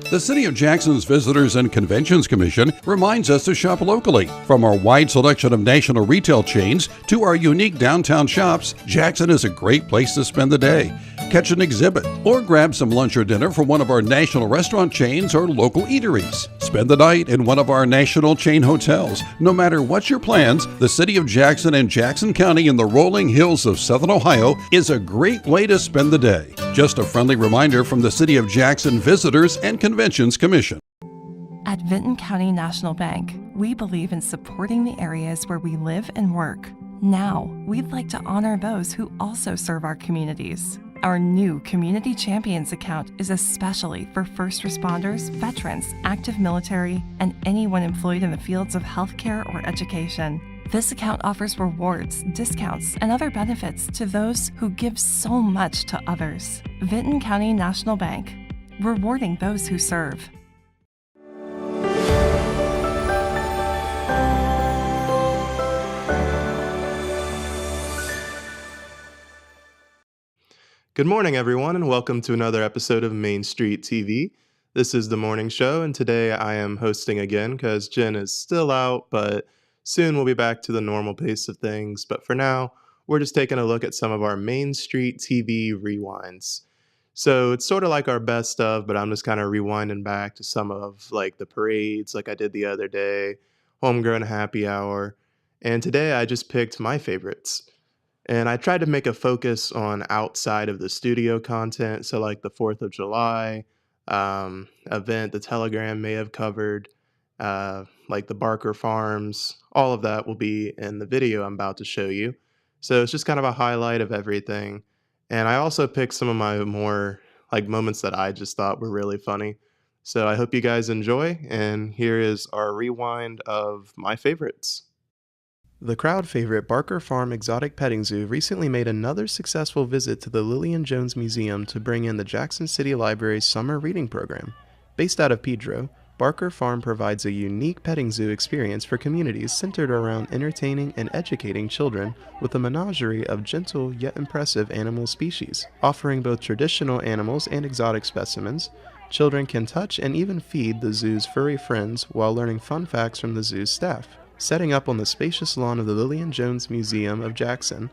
The City of Jackson's Visitors and Conventions Commission reminds us to shop locally. From our wide selection of national retail chains to our unique downtown shops, Jackson is a great place to spend the day. Catch an exhibit or grab some lunch or dinner from one of our national restaurant chains or local eateries. Spend the night in one of our national chain hotels. No matter what your plans, the City of Jackson and Jackson County in the rolling hills of Southern Ohio is a great way to spend the day. Just a friendly reminder from the City of Jackson Visitors and Conventions Commission. At Vinton County National Bank, we believe in supporting the areas where we live and work. Now, we'd like to honor those who also serve our communities. Our new Community Champions account is especially for first responders, veterans, active military, and anyone employed in the fields of healthcare or education. This account offers rewards, discounts, and other benefits to those who give so much to others. Vinton County National Bank, rewarding those who serve. Good morning, everyone, and welcome to another episode of Main Street TV. This is the morning show, and today I am hosting again because Jen is still out, but soon we'll be back to the normal pace of things. But for now, we're just taking a look at some of our Main Street TV rewinds. So it's sort of like our best of, but I'm just kind of rewinding back to some of like the parades like I did the other day, Homegrown Happy Hour, and today I just picked my favorites. And I tried to make a focus on outside of the studio content, so like the 4th of July event the Telegram may have covered, like the Barker Farms, all of that will be in the video I'm about to show you. So it's just kind of a highlight of everything. And I also picked some of my more like moments that I just thought were really funny. So I hope you guys enjoy, and here is our rewind of my favorites. The crowd favorite Barker Farm Exotic Petting Zoo recently made another successful visit to the Lillian Jones Museum to bring in the Jackson City Library's summer reading program. Based out of Pedro, Barker Farm provides a unique petting zoo experience for communities centered around entertaining and educating children with a menagerie of gentle yet impressive animal species. Offering both traditional animals and exotic specimens, children can touch and even feed the zoo's furry friends while learning fun facts from the zoo's staff. Setting up on the spacious lawn of the Lillian Jones Museum of Jackson,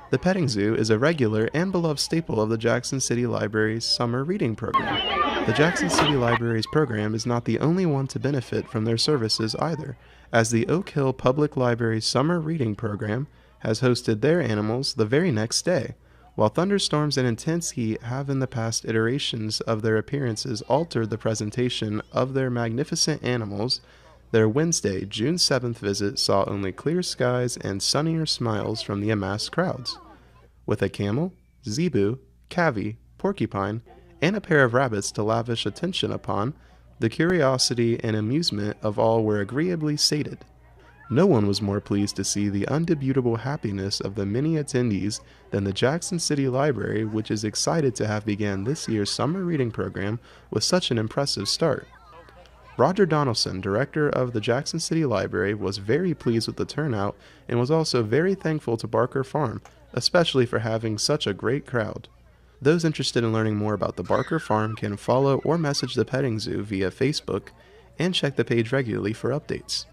the petting zoo is a regular and beloved staple of the Jackson City Library's summer reading program. The Jackson City Library's program is not the only one to benefit from their services either, as the Oak Hill Public Library's summer reading program has hosted their animals the very next day. While thunderstorms and intense heat have in the past iterations of their appearances altered the presentation of their magnificent animals, their Wednesday, June 7th visit saw only clear skies and sunnier smiles from the amassed crowds. With a camel, zebu, cavy, porcupine, and a pair of rabbits to lavish attention upon, the curiosity and amusement of all were agreeably sated. No one was more pleased to see the undebutable happiness of the many attendees than the Jackson City Library, which is excited to have begun this year's summer reading program with such an impressive start. Roger Donaldson, director of the Jackson City Library, was very pleased with the turnout and was also very thankful to Barker Farm, especially for having such a great crowd. Those interested in learning more about the Barker Farm can follow or message the petting zoo via Facebook and check the page regularly for updates.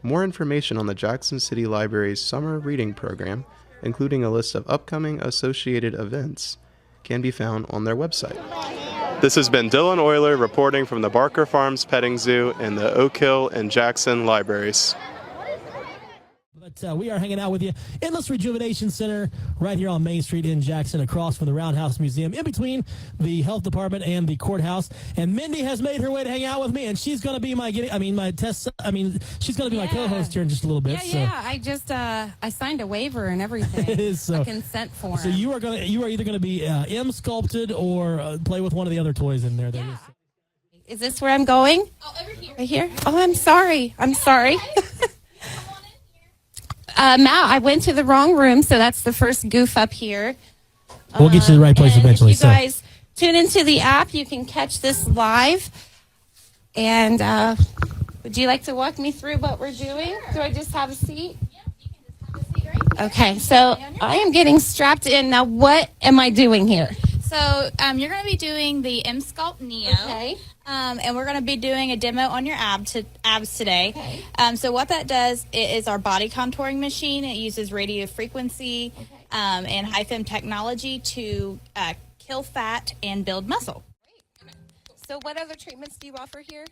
More information on the Jackson City Library's summer reading program, including a list of upcoming associated events, can be found on their website. This has been Dillon Euler reporting from the Barker Farms Petting Zoo in the Oak Hill and Jackson Libraries. But we are hanging out with you in this Rejuvenation Center right here on Main Street in Jackson, across from the Roundhouse Museum, in between the Health Department and the courthouse. And Mindy has made her way to hang out with me, and she's going to be she's going to be my co-host here in just a little bit. Yeah. I just I signed a waiver and everything. A consent form. So you are either going to be M sculpted or play with one of the other toys in there. Yeah. Is this where I'm going? Oh, over here. Right here? Oh, I'm sorry. Matt, I went to the wrong room, so that's the first goof up here. We'll get you to the right place eventually. If you guys tune into the app, you can catch this live. And would you like to walk me through what we're doing? Sure. Do I just have a seat? Yeah, you can just have a seat right here. Okay, so I am getting strapped in. Now, what am I doing here? So you're going to be doing the M-Sculpt Neo. Okay. And we're going to be doing a demo on your abs today. Okay. So what that does, it is our body contouring machine. It uses radio frequency and high-fem technology to kill fat and build muscle. So what other treatments do you offer here?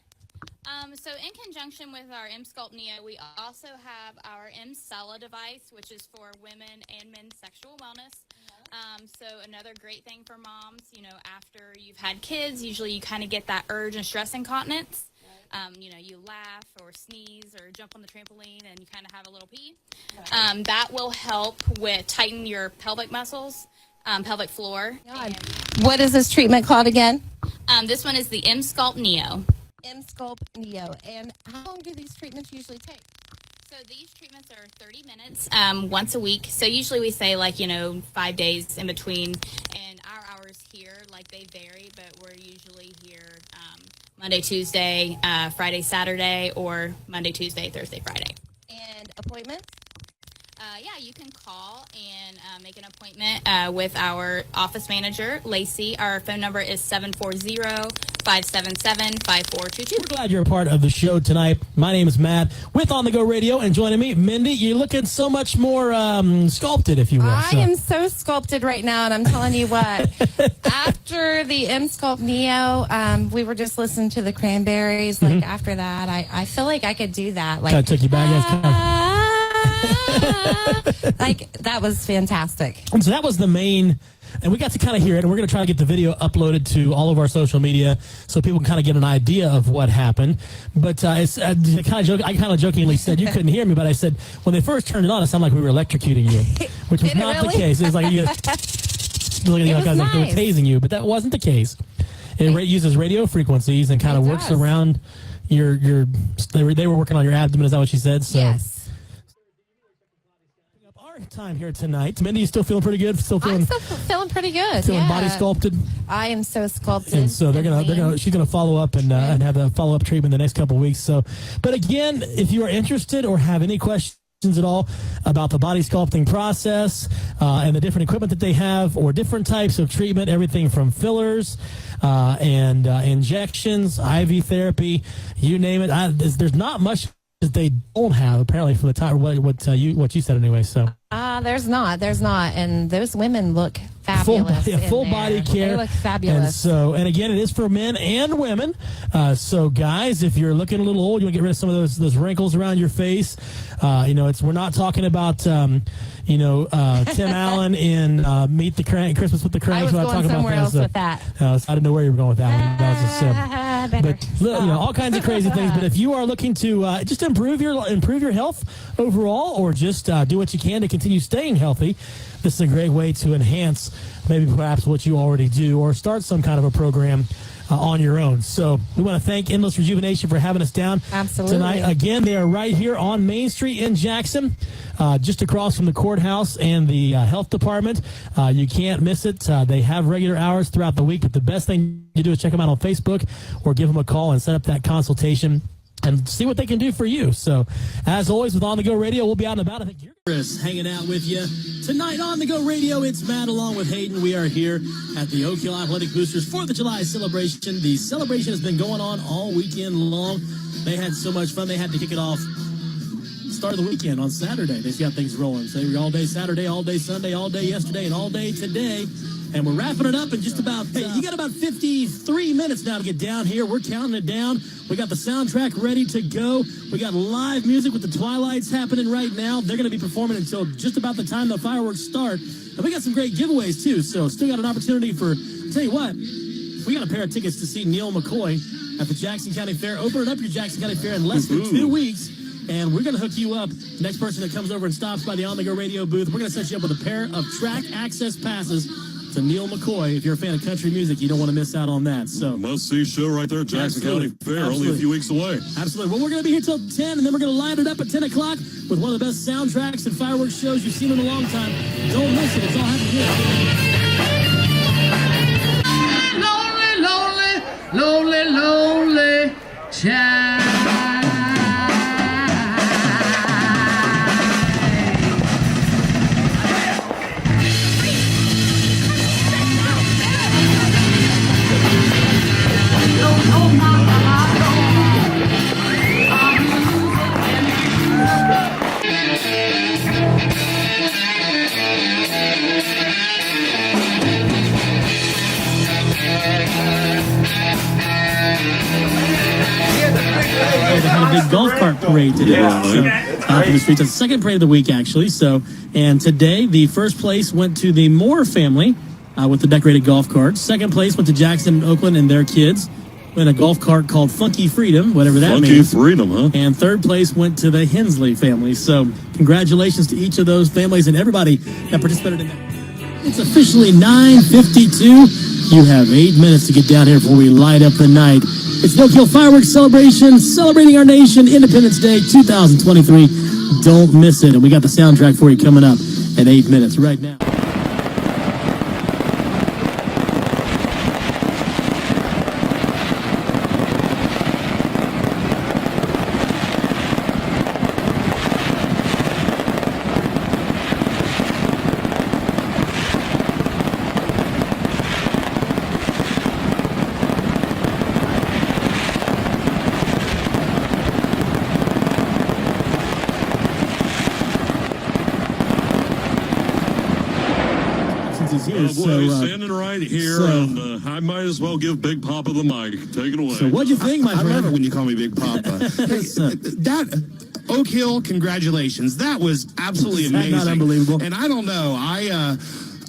So in conjunction with our M-Sculpt Neo, we also have our M-Sella device, which is for women and men's sexual wellness. So another great thing for moms, after you've had kids, usually you kind of get that urge and stress incontinence. You laugh or sneeze or jump on the trampoline and you kind of have a little pee. That will help with tighten your pelvic muscles, pelvic floor. What is this treatment called again? This one is the M-Sculpt Neo. M-Sculpt Neo. And how long do these treatments usually take? So these treatments are 30 minutes once a week. So usually we say 5 days in between. And our hours here, they vary, but we're usually here Monday, Tuesday, Friday, Saturday, or Monday, Tuesday, Thursday, Friday. And appointments? You can call and make an appointment with our office manager, Lacey. Our phone number is 740-577-5422. We're glad you're a part of the show tonight. My name is Matt with On The Go Radio, and joining me, Mindy. You're looking so much more sculpted, if you will. I am so sculpted right now, and I'm telling you what. After the M-Sculpt Neo, we were just listening to the Cranberries. After that, I feel like I could do that. Kind of took you back. That was fantastic. And so that was the main, and we got to kind of hear it, and we're going to try to get the video uploaded to all of our social media so people can kind of get an idea of what happened. But I kind of jokingly said, you couldn't hear me, but I said, when they first turned it on, it sounded like we were electrocuting you, which was not the case. It was like, like they were tasing you, but that wasn't the case. It uses radio frequencies and kind of works around your they were working on your abdomen. Is that what she said? So. Yes. Time here tonight. Mindy, you still feeling pretty good? I'm still feeling pretty good. Feeling body sculpted. I am so sculpted. And so she's gonna follow up and have a follow up treatment the next couple of weeks. So, but again, if you are interested or have any questions at all about the body sculpting process and the different equipment that they have or different types of treatment, everything from fillers and injections, IV therapy, you name it. There's not much that they don't have, apparently, from the time what you said anyway. So there's not, and those women look fabulous. Full body care. They look fabulous. And again, it is for men and women. So guys, if you're looking a little old, you want to get rid of some of those wrinkles around your face. We're not talking about Tim Allen in Meet the Crank, Christmas with the Cranks. I was going somewhere else with that. I didn't know where you were going with that one. That was a sim. But all kinds of crazy things. But if you are looking to just improve your health overall, or just do what you can to continue staying healthy, this is a great way to enhance maybe perhaps what you already do, or start some kind of a program on your own. So we want to thank Endless Rejuvenation for having us down tonight. Again, they are right here on Main Street in Jackson, just across from the courthouse and the health department. You can't miss it. They have regular hours throughout the week, but the best thing you do is check them out on Facebook or give them a call and set up that consultation and see what they can do for you. So, as always, with On The Go Radio, we'll be out and about. I think you're Chris hanging out with you tonight on The Go Radio. It's Matt along with Hayden. We are here at the Oak Hill Athletic Boosters 4th of July celebration. The celebration has been going on all weekend long. They had so much fun. They had to kick it off start of the weekend on Saturday. They got things rolling. So they were all day Saturday, all day Sunday, all day yesterday, and all day today. And we're wrapping it up in just about, you got about 53 minutes now to get down here. We're counting it down. We got the soundtrack ready to go. We got live music with the Twilights happening right now. They're going to be performing until just about the time the fireworks start. And we got some great giveaways, too. So still got an opportunity for, tell you what, we got a pair of tickets to see Neil McCoy at the Jackson County Fair. Opening up your Jackson County Fair in less than 2 weeks. And we're going to hook you up. The next person that comes over and stops by the On The Go Radio booth, we're going to set you up with a pair of track access passes to Neil McCoy. If you're a fan of country music, you don't want to miss out on that. So must-see show right there, Jackson County Fair, only a few weeks away. Absolutely. Well, we're going to be here till 10, and then we're going to light it up at 10 o'clock with one of the best soundtracks and fireworks shows you've seen in a long time. Don't miss it. It's all happening here. Lonely, lonely, lonely child. a big golf cart parade today. So, for the streets. It's the second parade of the week, actually. So, and today, the first place went to the Moore family with the decorated golf carts. Second place went to Jackson, Oakland, and their kids in a golf cart called Funky Freedom, whatever that means. Funky Freedom, huh? And third place went to the Hensley family. So, congratulations to each of those families and everybody that participated in that. It's officially 9:52. You have 8 minutes to get down here before we light up the night. It's No Kill Fireworks Celebration, celebrating our nation, Independence Day 2023. Don't miss it. And we got the soundtrack for you coming up at 8 minutes right now. He's standing right here, and I might as well give Big Papa the mic. Take it away. So what'd you think, my friend? I love it when you call me Big Papa. That Oak Hill, congratulations. That was absolutely amazing. Not unbelievable. And I don't know,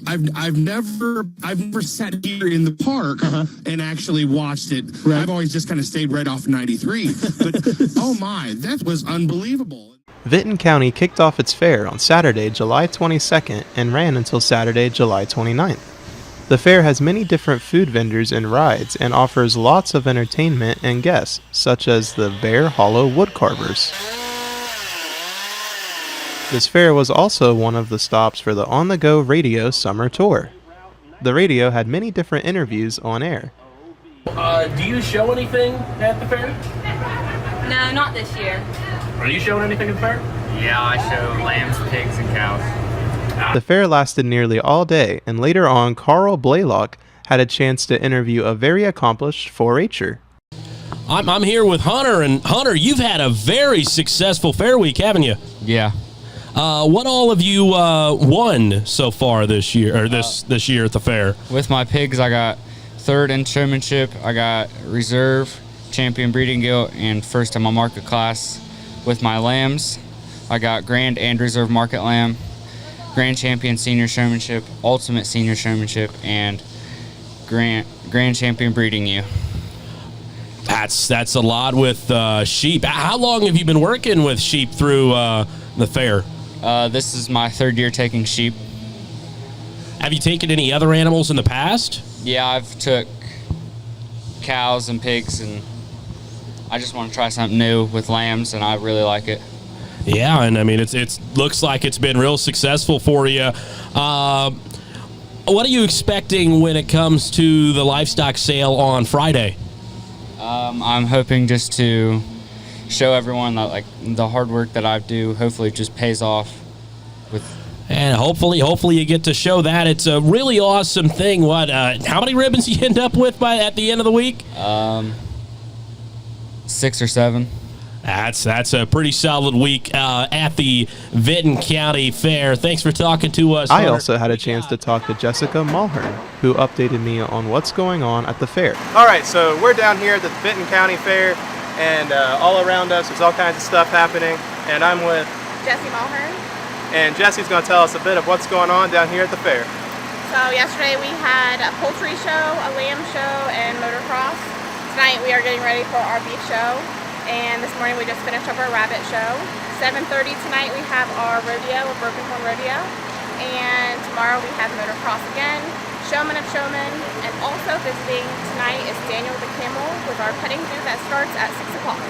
I've never sat here in the park and actually watched it. Right. I've always just kind of stayed right off 93. But oh my, that was unbelievable. Vinton County kicked off its fair on Saturday, July 22nd and ran until Saturday, July 29th. The fair has many different food vendors and rides and offers lots of entertainment and guests, such as the Bear Hollow Woodcarvers. This fair was also one of the stops for the On The Go Radio Summer Tour. The radio had many different interviews on air. Do you show anything at the fair? No, not this year. Are you showing anything at the fair? Yeah, I show lambs, pigs, and cows. The fair lasted nearly all day, and later on, Carl Blaylock had a chance to interview a very accomplished 4-H'er. I'm here with Hunter, and Hunter, you've had a very successful fair week, haven't you? Yeah. What all have you won so far this year, or this year at the fair? With my pigs, I got third in showmanship. I got reserve, champion breeding gilt, and first in my market class. With my lambs, I got grand and reserve market lamb, grand champion senior showmanship, ultimate senior showmanship, and grand champion breeding ewe. That's a lot with sheep. How long have you been working with sheep through the fair? This is my third year taking sheep. Have you taken any other animals in the past? Yeah, I've took cows and pigs, and I just want to try something new with lambs, and I really like it. Yeah, and I mean, it looks like it's been real successful for you. What are you expecting when it comes to the livestock sale on Friday? I'm hoping just to show everyone that the hard work that I do hopefully just pays off. And hopefully you get to show that. It's a really awesome thing. How many ribbons you end up with at the end of the week? 6 or 7. That's a pretty solid week at the Vinton County Fair. Thanks for talking to us, I Hunter. also had a chance to talk to Jessica Mulhern, who updated me on what's going on at the fair. All right, so we're down here at the Vinton County Fair, and all around us there's all kinds of stuff happening, and I'm with Jessie Mulhern. And Jessie's going to tell us a bit of what's going on down here at the fair. So yesterday we had a poultry show, a lamb show, and motocross. Tonight we are getting ready for our beef show, and this morning we just finished up our rabbit show. 7:30 tonight we have our rodeo, a broken horn rodeo, and tomorrow we have motocross again, showman of showmen, and also visiting tonight is Daniel the Camel with our petting zoo that starts at 6 o'clock.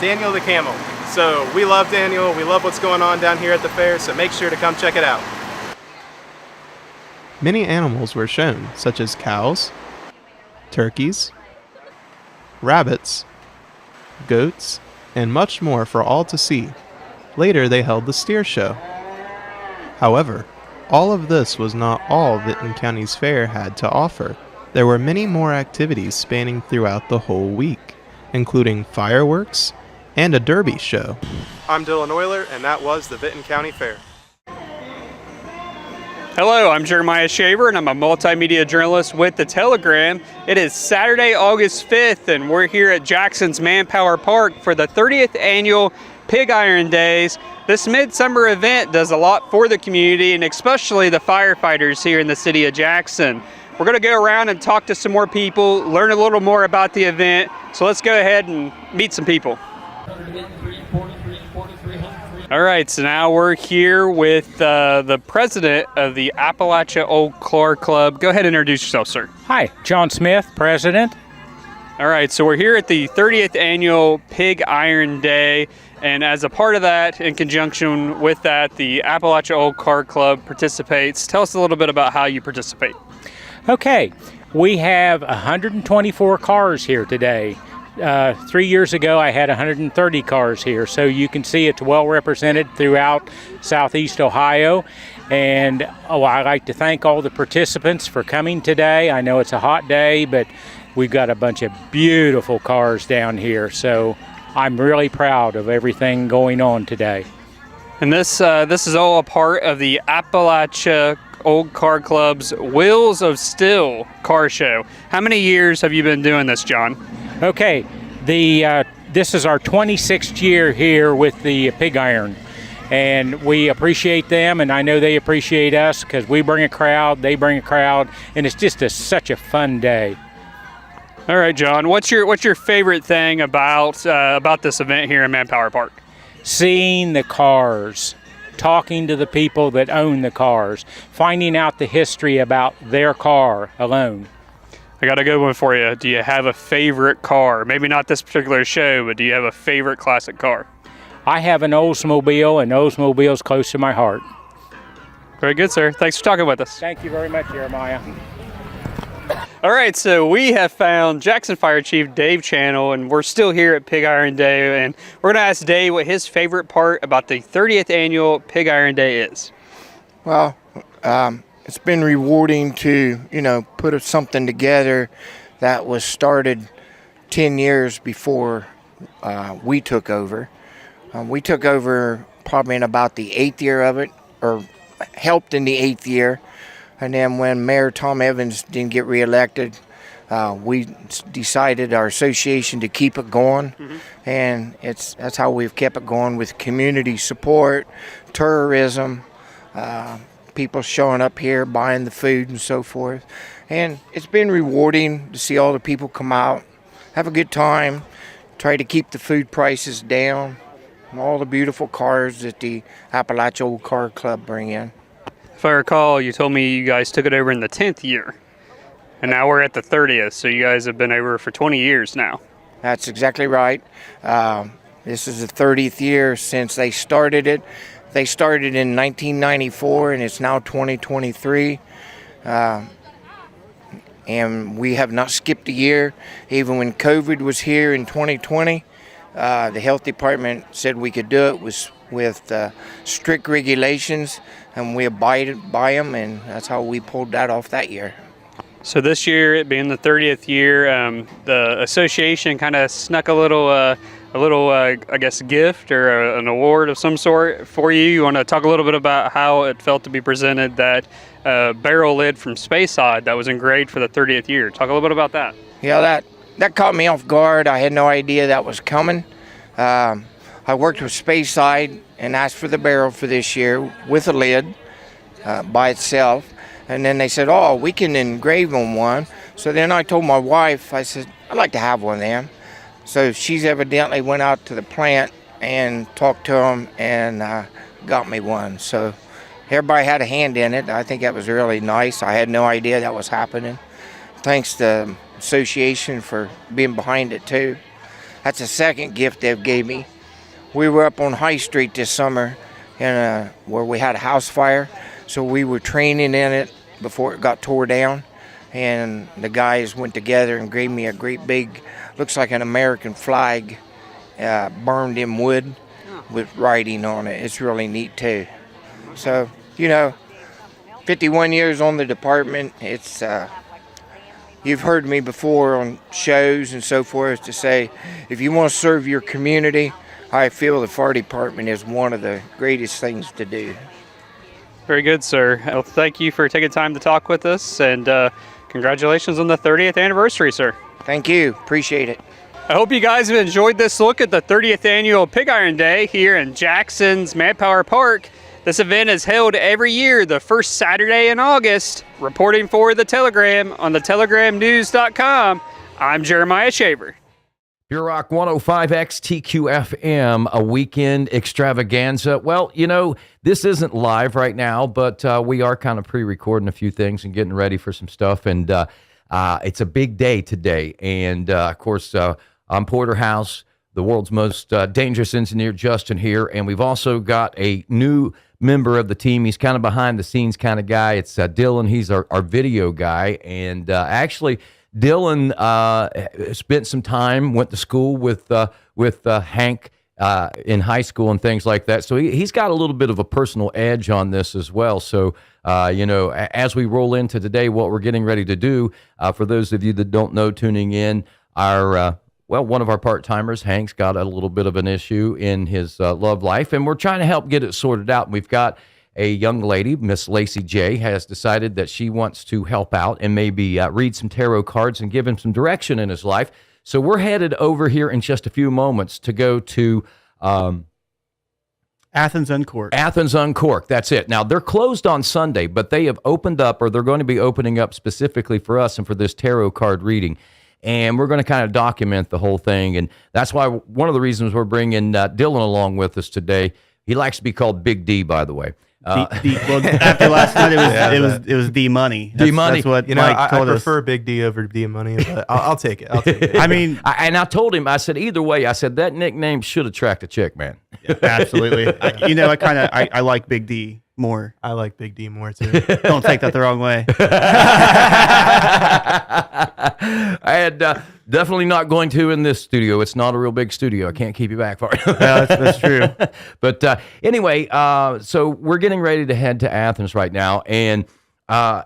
Daniel the Camel. So we love Daniel, we love what's going on down here at the fair, so make sure to come check it out. Many animals were shown, such as cows, turkeys, rabbits, goats, and much more for all to see. Later they held the steer show. However, all of this was not all Vinton County's fair had to offer. There were many more activities spanning throughout the whole week, including fireworks and a derby show. I'm Dillon, and that was the Vinton County Fair. Hello, I'm Jeremiah Shaver, and I'm a multimedia journalist with The Telegram. It is Saturday, August 5th, and we're here at Jackson's Manpower Park for the 30th annual Pig Iron Days. This midsummer event does a lot for the community, and especially the firefighters here in the city of Jackson. We're going to go around and talk to some more people, learn a little more about the event, so let's go ahead and meet some people. All right, so now we're here with the president of the Appalachia Old Car Club. Go ahead and introduce yourself, sir. Hi, John Smith, president. All right, so we're here at the 30th annual Pig Iron Day, and as a part of that, in conjunction with that, the Appalachia Old Car Club participates. Tell us a little bit about how you participate. Okay, we have 124 cars here today. 3 years ago, I had 130 cars here, so you can see it's well represented throughout Southeast Ohio. And I'd like to thank all the participants for coming today. I know it's a hot day, but we've got a bunch of beautiful cars down here, so I'm really proud of everything going on today. And this is all a part of the Appalachia Old Car Club's Wheels of Steel car show. How many years have you been doing this, John? Okay, this is our 26th year here with the Pig Iron, and we appreciate them, and I know they appreciate us because we bring a crowd, they bring a crowd, and it's just such a fun day. All right, John, what's your favorite thing about this event here in Manpower Park? Seeing the cars, talking to the people that own the cars, finding out the history about their car alone. I got a good one for you. Do you have a favorite car? Maybe not this particular show, but do you have a favorite classic car? I have an Oldsmobile, and Oldsmobile's close to my heart. Very good, sir. Thanks for talking with us. Thank you very much, Jeremiah. All right, so we have found Jackson Fire Chief Dave Channel, and we're still here at Pig Iron Day, and we're going to ask Dave what his favorite part about the 30th annual Pig Iron Day is. Well, it's been rewarding to, put something together that was started 10 years before we took over. We took over probably in about the 8th year of it, or helped in the 8th year. And then when Mayor Tom Evans didn't get reelected, we decided, our association, to keep it going. Mm-hmm. And that's how we've kept it going, with community support, tourism, people showing up here, buying the food and so forth. And it's been rewarding to see all the people come out, have a good time, try to keep the food prices down, and all the beautiful cars that the Appalachia Old Car Club bring in. If I recall, you told me you guys took it over in the 10th year, and now we're at the 30th, so you guys have been over for 20 years now. That's exactly right. This is the 30th year since they started it. They started in 1994, and it's now 2023. And we have not skipped a year. Even when COVID was here in 2020, the health department said we could do it with strict regulations, and we abided by them, and that's how we pulled that off that year. So this year, it being the 30th year, the association kind of snuck a little, I guess, gift or an award of some sort for you. You want to talk a little bit about how it felt to be presented that barrel lid from Speyside that was engraved for the 30th year. Talk a little bit about that. Yeah, that caught me off guard. I had no idea that was coming. I worked with Speyside and asked for the barrel for this year with a lid by itself. And then they said, oh, we can engrave on one. So then I told my wife, I said, I'd like to have one of them. So she's evidently went out to the plant and talked to them and got me one. So everybody had a hand in it. I think that was really nice. I had no idea that was happening. Thanks to the association for being behind it too. That's the second gift they've gave me. We were up on High Street this summer where we had a house fire. So we were training in it before it got tore down, and the guys went together and gave me a great big, looks like an American flag, burned in wood with writing on it. It's really neat too. So, 51 years on the department, it's you've heard me before on shows and so forth to say, if you want to serve your community, I feel the fire department is one of the greatest things to do. Very good, sir. Well, thank you for taking time to talk with us, and congratulations on the 30th anniversary, sir. Thank you. Appreciate it. I hope you guys have enjoyed this look at the 30th annual Pig Iron Day here in Jackson's Manpower Park. This event is held every year the first Saturday in August. Reporting for The Telegram on theteleGramnews.com, I'm Jeremiah Shaver. Pure Rock 105X TQFM, a weekend extravaganza. Well, you know, this isn't live right now, but we are kind of pre-recording a few things and getting ready for some stuff. And it's a big day today. And, of course, I'm Porterhouse, the world's most dangerous engineer, Justin, here. And we've also got a new member of the team. He's kind of behind-the-scenes kind of guy. It's Dillon. He's our video guy. And actually, Dillon spent some time, went to school with Hank in high school and things like that. So he's got a little bit of a personal edge on this as well. So, you know, as we roll into today, what we're getting ready to do, for those of you that don't know, tuning in, one of our part-timers, Hank's got a little bit of an issue in his love life, and we're trying to help get it sorted out. And we've got a young lady, Miss Lacey J, has decided that she wants to help out and maybe read some tarot cards and give him some direction in his life. So we're headed over here in just a few moments to go to Athens Uncorked. Athens Uncorked, that's it. Now, they're closed on Sunday, but they have opened up, or they're going to be opening up specifically for us and for this tarot card reading. And we're going to kind of document the whole thing. And that's why one of the reasons we're bringing Dillon along with us today. He likes to be called Big D, by the way. Well, after last night, it was D Money. D Money. That's what I told us. prefer Big D over D Money, but I'll take it. I'll take it. I mean, I told him, I said, either way, I said that nickname should attract a chick, man. Yeah, absolutely. I like Big D more. I like Big D more too. Don't take that the wrong way. I had definitely not going to in this studio. It's not a real big studio. I can't keep you back far. Yeah, that's true. But anyway, so we're getting ready to head to Athens right now, and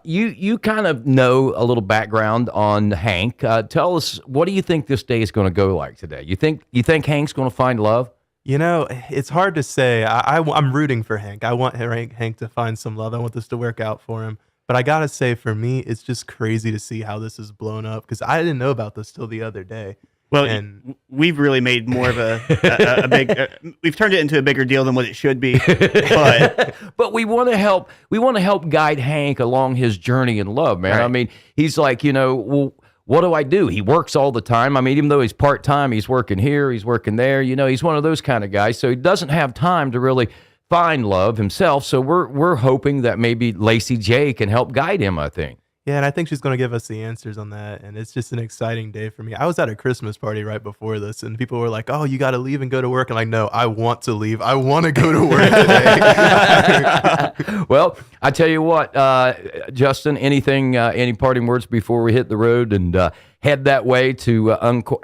you kind of know a little background on Hank. Tell us, what do you think this day is going to go like today? You think Hank's going to find love? You know, it's hard to say. I'm rooting for Hank. I want Hank to find some love. I want this to work out for him. But I got to say, for me, it's just crazy to see how this is blown up, because I didn't know about this till the other day. Well, and we've really made more of a big. We've turned it into a bigger deal than what it should be. But we want to help. We want to help guide Hank along his journey in love, man. Right. I mean, he's like, well, what do I do? He works all the time. I mean, even though he's part-time, he's working here, he's working there. He's one of those kind of guys. So he doesn't have time to really find love himself. So we're hoping that maybe Lacey J can help guide him, I think. Yeah, and I think she's going to give us the answers on that. And it's just an exciting day for me. I was at a Christmas party right before this, and people were like, oh, you got to leave and go to work. I'm like, no, I want to leave. I want to go to work today. Well, I tell you what, Justin, any parting words before we hit the road and head that way to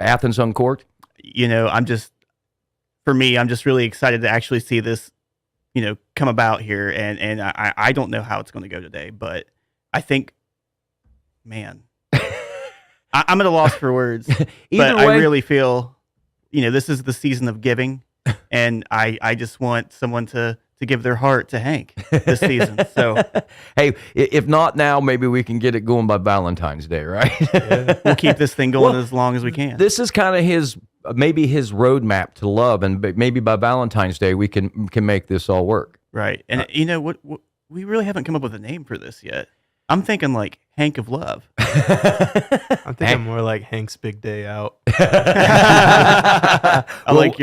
Athens Uncorked? I'm just really excited to actually see this, come about here. And I don't know how it's going to go today, but I think, man, I'm at a loss for words. But I really feel, this is the season of giving, and I just want someone to give their heart to Hank this season. So, hey, if not now, maybe we can get it going by Valentine's Day, right? Yeah. We'll keep this thing going as long as we can. This is kind of his roadmap to love, and maybe by Valentine's Day we can make this all work. Right. And what we really haven't come up with a name for this yet. I'm thinking like Hank of Love. I'm thinking more like Hank's Big Day Out. I like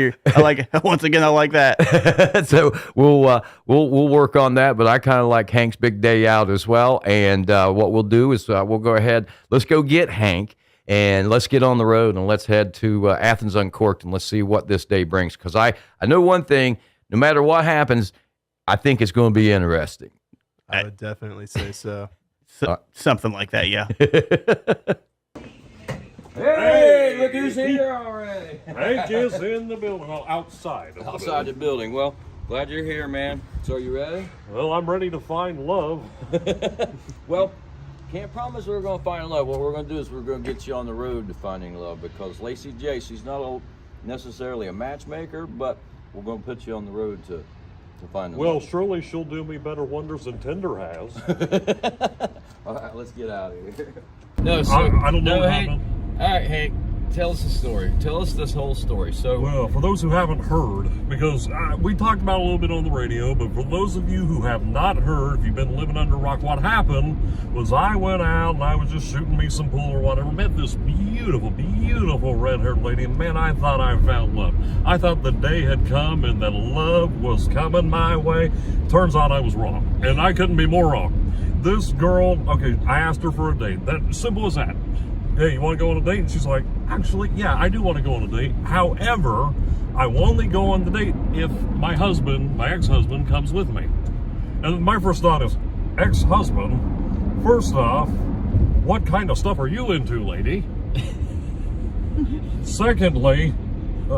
that. So we'll work on that, but I kind of like Hank's Big Day Out as well. And what we'll do is we'll go ahead. Let's go get Hank, and let's get on the road, and let's head to Athens Uncorked, and let's see what this day brings. Because I know one thing: no matter what happens, I think it's going to be interesting. I would definitely say so. Something like that, yeah. Hey, look who's here already. Hank is in the building, outside the building. Well, glad you're here, man. So are you ready? Well, I'm ready to find love. Well, can't promise we're going to find love. What we're going to do is we're going to get you on the road to finding love, because Lacey J, she's not necessarily a matchmaker, but we're going to put you on the road to to find the Well, love. surely she'll do me better wonders than Tinder has. All right, let's get out of here. No, so I don't know what Hank. happened. All right, Hank, tell us the story. Tell us this whole story. So, Well, for those who haven't heard, because we talked about it a little bit on the radio, but for those of you who have not heard, if you've been living under a rock, what happened was I went out and I was just shooting me some pool or whatever, met this beautiful, beautiful red-haired lady, and man, I thought I found love. I thought the day had come and that love was coming my way. Turns out I was wrong, and I couldn't be more wrong. This girl, okay, I asked her for a date. That simple as that. Hey, you want to go on a date? And she's like, actually, yeah, I do want to go on a date. However, I will only go on the date if my husband, my ex-husband, comes with me. And my first thought is, ex-husband? First off, what kind of stuff are you into, lady? Secondly,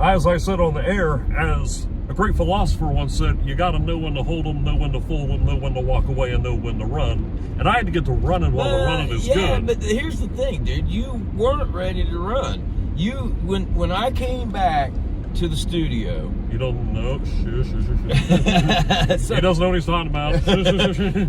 as I said on the air, as a great philosopher once said, you got to know when to hold them, know when to fold them, know when to walk away, and know when to run. And I had to get to running while the running is good. Yeah, but here's the thing, dude. You weren't ready to run. When I came back to the studio. You don't know. So, he doesn't know what he's talking about.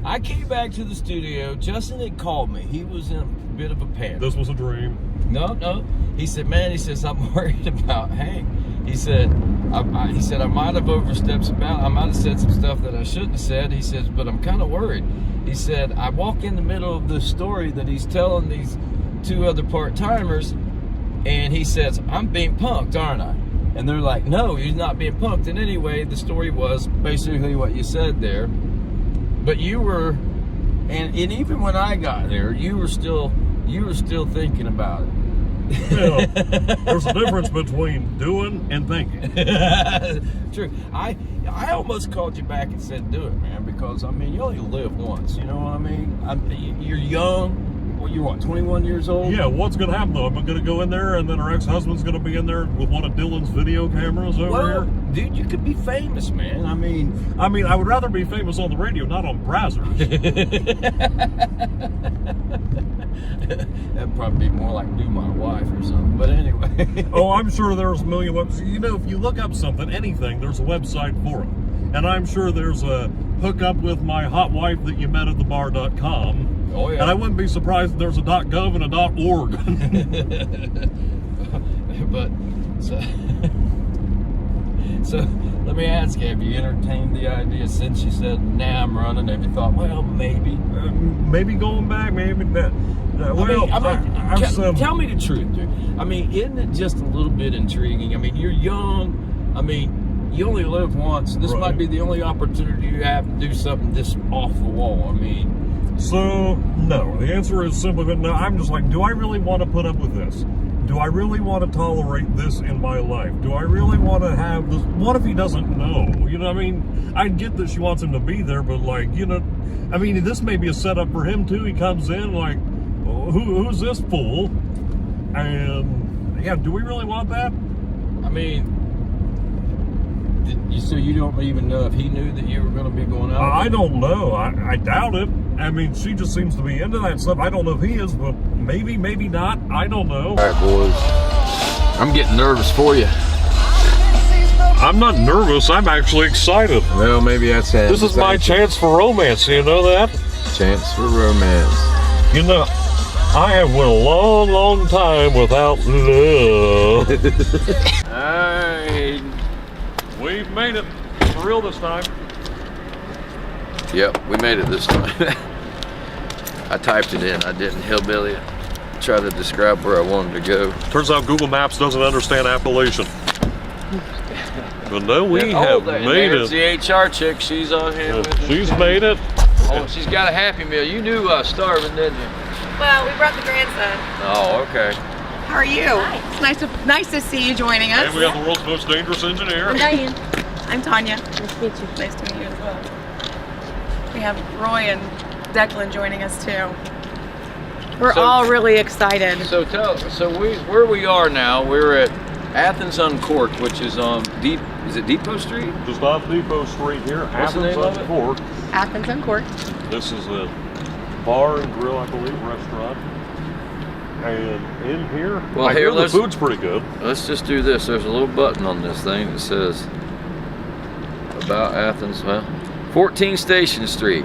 I came back to the studio. Justin had called me. He was in a bit of a panic. This was a dream. No. He said, man, I'm worried about Hank. He said, I might have overstepped some bounds. I might have said some stuff that I shouldn't have said. He says, but I'm kind of worried. He said, I walk in the middle of the story that he's telling these two other part-timers, and he says, I'm being punked, aren't I? And they're like, no, you're not being punked. And anyway, the story was basically what you said there. But you were, and even when I got there, you were still thinking about it. Well, there's a difference between doing and thinking. True. I almost called you back and said, do it, man, because, I mean, you only live once, you know what I mean? You're young. Well, you're what, 21 years old? Yeah, what's going to happen, though? I'm going to go in there, and then her ex-husband's going to be in there with one of Dillon's video cameras over here? Dude, you could be famous, man. I mean, I would rather be famous on the radio, not on Brazzers. That'd probably be more like Do My Wife or something. But anyway. Oh, I'm sure there's a million websites. You know, if you look up something, anything, there's a website for it. And I'm sure there's a hook up with my hot wife that you met at the bar.com. Oh, yeah. And I wouldn't be surprised if there's a .gov and a .org. But, so let me ask you, have you entertained the idea since you said, nah, I'm running? Have you thought, well, maybe? Maybe going back, maybe not. Tell me the truth, dude. I mean, isn't it just a little bit intriguing? I mean, you're young. I mean, you only live once. This might be the only opportunity you have to do something this off the wall. I mean. So, no. The answer is simply no. I'm just like, do I really want to put up with this? Do I really want to tolerate this in my life? Do I really want to have this? What if he doesn't know? You know what I mean? I get that she wants him to be there, but like, you know, I mean, this may be a setup for him too. He comes in like, who's this fool? And yeah, do we really want that? I mean, so you don't even know if he knew that you were going to be going out? I don't know. I doubt it. I mean, she just seems to be into that stuff. I don't know if he is, but maybe, maybe not. I don't know. All right, boys. I'm getting nervous for you. I'm not nervous. I'm actually excited. Well, maybe that's it. This is my chance for romance. You know that? Chance for romance. You know, I have went a long, long time without love. All right. We've made it. For real this time. Yep, we made it this time. I typed it in. I didn't hillbilly try to describe where I wanted to go. Turns out Google Maps doesn't understand Appalachian. But no, we have made it. There's the HR chick. She's on here with us. She's made it. Oh, she's got a Happy Meal. You knew I was starving, didn't you? Well, we brought the grandson. Oh, okay. How are you? Hi. It's nice to see you joining us. And we have the world's most dangerous engineer. I'm Diane. I'm Tanya. Nice to meet you. Nice to meet you as well. We have Roy and Declan joining us too. We're all really excited. So where we are now, we're at Athens Uncorked, which is on is it Depot Street? Just off Depot Street here. What's the name of it? Uncorked. Athens Uncorked. This is a bar and grill, I believe, restaurant. And in here, well, I hear the food's pretty good. Let's just do this. There's a little button on this thing that says about Athens. Well, 14 Station Street.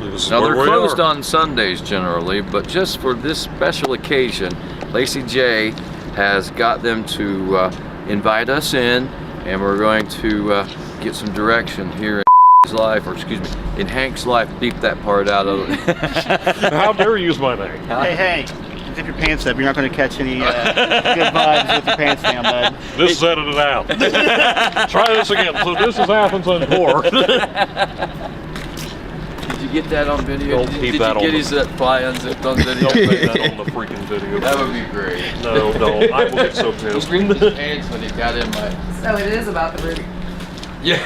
This is Now, where they're we closed are. on Sundays generally, but just for this special occasion, Lacey J has got them to invite us in, and we're going to get some direction here in his life, or excuse me, in Hank's life. Beep that part out of it. How dare you use my name? Hey, Hank, zip your pants up. You're not going to catch any good vibes with your pants down, bud. This is edited out. Try this again. So this is Athens Encore. Did you get that on video? Don't Did keep you that on get the- his fly unzipped on video? Don't put that on the freaking video. That would be great. No, don't. I will get so He pissed. removed his pants when he got in my... So it is about the root. Yeah.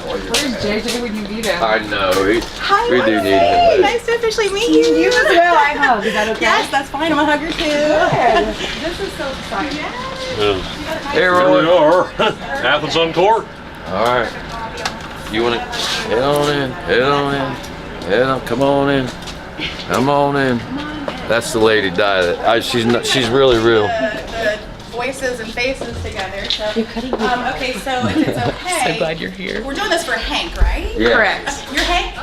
Where's JJ when you need him? I know. Hi, We do Lexi. need him. Nice to officially meet you. You as well. I hug. Is that okay? Yes, that's fine. I'm a hugger too. Good. This is so exciting. Here we are. Athens Encore. All right. You want to head on in, head on in, head on, come on in, come on in. That's the lady Di. She's really real. The voices and faces together. So, okay, so if it's okay. So glad you're here. We're doing this for Hank, right? Yeah. Correct. You're Hank?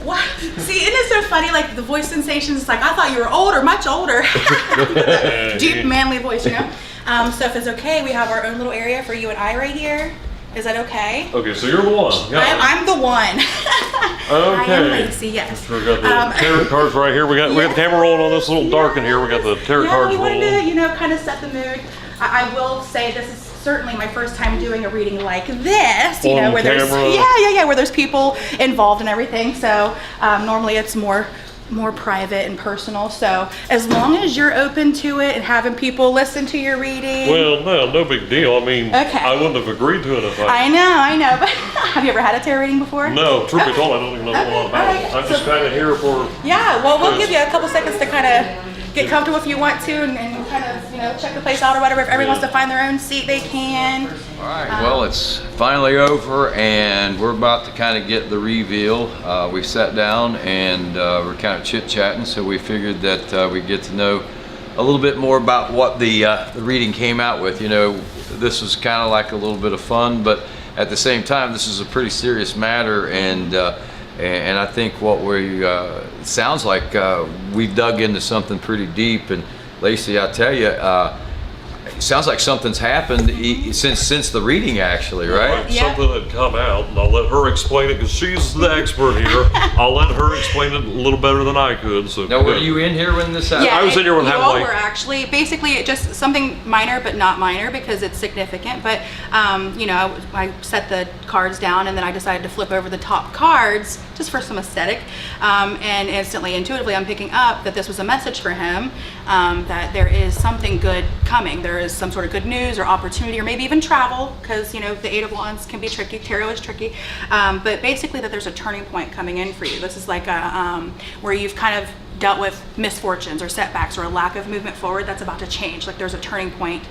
What? See, isn't it so funny? Like the voice sensations, it's like, I thought you were older, much older. Deep, manly voice, you know? So if it's okay, we have our own little area for you and I right here. Is that okay? Okay, so you're the one. Yeah. I'm the one. I am Lacey, yes. We got the tarot cards right here. We got the camera rolling on this little dark in here. We got the tarot cards we rolling. wanted to, kind of set the mood. I will say this is certainly my first time doing a reading like this, On where there's camera. where there's people involved and everything. So normally it's more private and personal. So as long as you're open to it and having people listen to your reading. Well, no big deal. I mean, Okay. I wouldn't have agreed to it if I know. But have you ever had a tarot reading before? No, truth be told, I don't even know a lot about it. I'm just kind of here for... Yeah, well, we'll give you a couple seconds to kind of get comfortable if you want to and kind of, check the place out or whatever. If everyone wants to find their own seat, they can. All right, well, it's finally over, and we're about to kind of get the reveal. We sat down and we're kind of chit-chatting, so we figured that we'd get to know a little bit more about what the reading came out with. This was kind of like a little bit of fun, but at the same time, this is a pretty serious matter, and I think what we it sounds like we dug into something pretty deep. And Lacey, I tell you, it sounds like something's happened since the reading, actually, right? Something had come out, and I'll let her explain it because she's the expert here. I'll let her explain it a little better than I could. So now, were you in here when this happened? Yeah, I was in here when it you happened. all were actually basically just something minor, but not minor because it's significant. But I set the cards down and then I decided to flip over the top cards just for some aesthetic. And instantly, intuitively, I'm picking up that this was a message for him, that there is something good coming. There is some sort of good news or opportunity, or maybe even travel, because the Eight of Wands can be tricky. Tarot is tricky, but basically that there's a turning point coming in for you. This is like a where you've kind of dealt with misfortunes or setbacks or a lack of movement forward. That's about to change. Like there's a turning point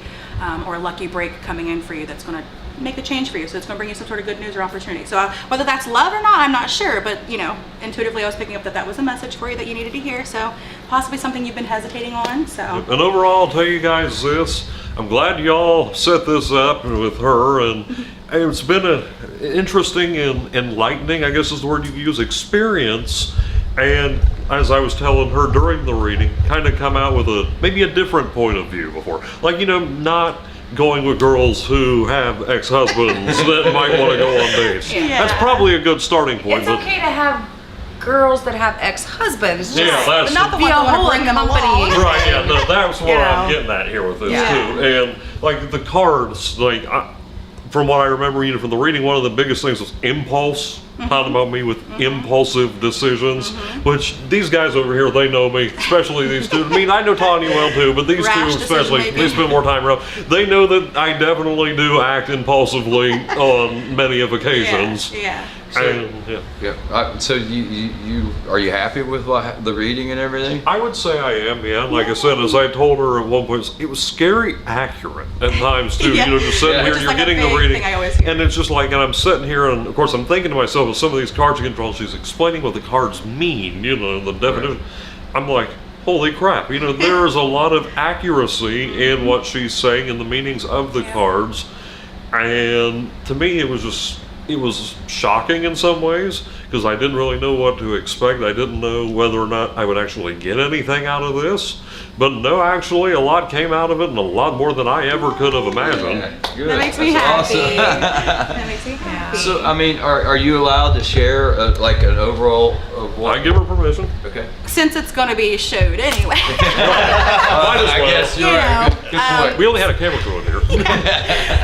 or a lucky break coming in for you that's going to make a change for you. So it's going to bring you some sort of good news or opportunity. So whether that's love or not, I'm not sure, but intuitively I was picking up that was a message for you that you needed to hear. So possibly something you've been hesitating on. So And overall, I'll tell you guys this. I'm glad y'all set this up with her, and it's been an interesting and enlightening, I guess is the word you use, experience. And as I was telling her during the reading, kind of come out with maybe a different point of view before. Like, not going with girls who have ex-husbands that might want to go on dates. Yeah. That's probably a good starting point. It's okay to have girls that have ex-husbands. Yeah, that's- but not the Be one a that whole want to bring them company. along. Right, yeah, no, that's where You I'm know. getting at here with this Yeah. too. And like the cards, from what I remember from the reading, one of the biggest things was impulse. Talking about me with impulsive decisions, which these guys over here, they know me, especially these two. I mean, I know Tanya well too, but these Rash two especially, decision-making. they spend more time around. They know that I definitely do act impulsively on many of occasions. Yeah. And, Yeah. So you are you happy with the reading and everything? I would say I am, yeah. Like I said, as I told her at one point, it was scary accurate at times too. Yeah. Just sitting Which here, is you're like a getting the big reading, thing I always hear. and it's just like, and I'm sitting here, and of course I'm thinking to myself, with some of these cards again, while she's explaining what the cards mean, the definition. I'm like, holy crap! There's a lot of accuracy in what she's saying and the meanings of the cards. And to me, it was shocking in some ways, because I didn't really know what to expect. I didn't know whether or not I would actually get anything out of this. But no, actually, a lot came out of it, and a lot more than I ever could have imagined. Yeah, good. That makes me That's happy. awesome. That makes me happy. So, I mean, are you allowed to share like an overall of what? I give her permission. Okay. Since it's going to be showed anyway. Might as well. I guess you're right. Good point. We only had a camera crew in here.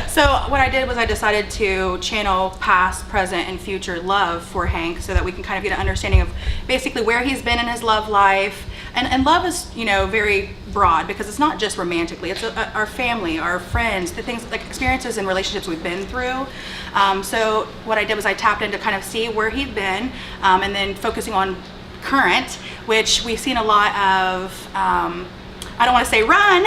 So what I did was I decided to channel past, present, and future love for Hank so that we can kind of get an understanding of basically where he's been in his love life. And love is, you know, very broad because it's not just romantically. It's our family, our friends, the things like experiences and relationships we've been through. So what I did was I tapped in to kind of see where he'd been and then focusing on current, which we've seen a lot of, I don't want to say run,